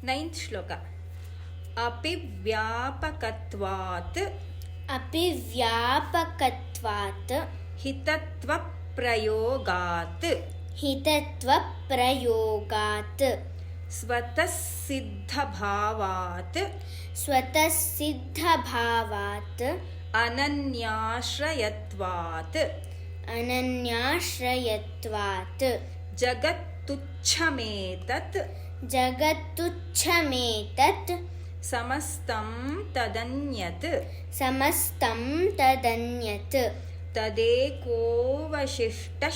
9th ಶ್ಲೋಕ. ಅಪಿವ್ಯಾಪಕತ್ವಾತ್ ಹಿತತ್ವಪ್ರಯೋಗಾತ್ ಸ್ವತಃ ಸಿದ್ಧಭಾವಾತ್ ಅನನ್ಯಾಶ್ರಯತ್ವಾತ್ ಜಗತ್ತುಚ್ಛಮೇತತ್ ಸಮಸ್ತಂ ತದನ್ಯತ್ ತದೇಕೋವಶಿಷ್ಟಃ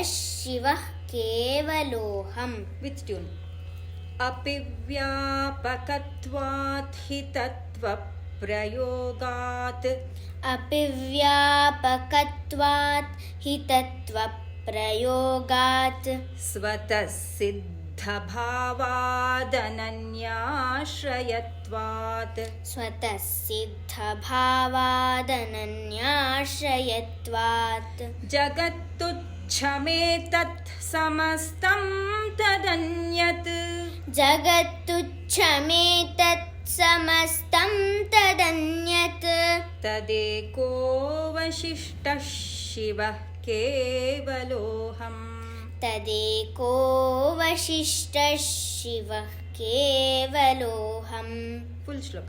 ಶಿವಃ ಕೇವಲೋಹಂ. With tune. ಅಪಿವ್ಯಾಪಕತ್ವಾತ್ ಹಿತತ್ವಪ್ರಯೋಗಾತ್ ಸ್ವತಃ ಸಿದ್ಧಭಾವಾದನನ್ಯಾಶ್ರಯತ್ವಾತ್ ಜಗತ್ತುಚ್ಛಮೇತತ್ ಸಮಸ್ತಂ ತದನ್ಯತ್ ತದೇಕೋವಶಿಷ್ಟಃ ಶಿವಃ ಕೇವಲೋಹಂ. ಫುಲ್ ಶ್ಲೋಕ.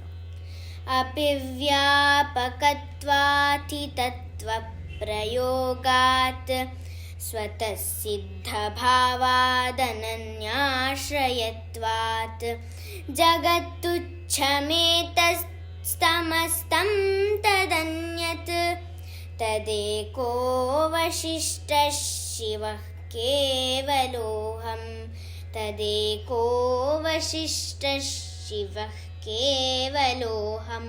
ಅಪಿವ್ಯಾಪಕತ್ವಾತ್ ಹಿತತ್ವಪ್ರಯೋಗಾತ್ ಸ್ವತಃ ಸಿದ್ಧಭಾವಾದನನ್ಯಾಶ್ರಯತ್ವಾತ್ ಜಗತ್ತುಚ್ಛಮೇತಸ್ತಮಸ್ತಂ ತದನ್ಯತ್ ತದೇಕೋವಶಿಷ್ಟಃ ಶಿವಃ ಕೇವಲೋಹಂ.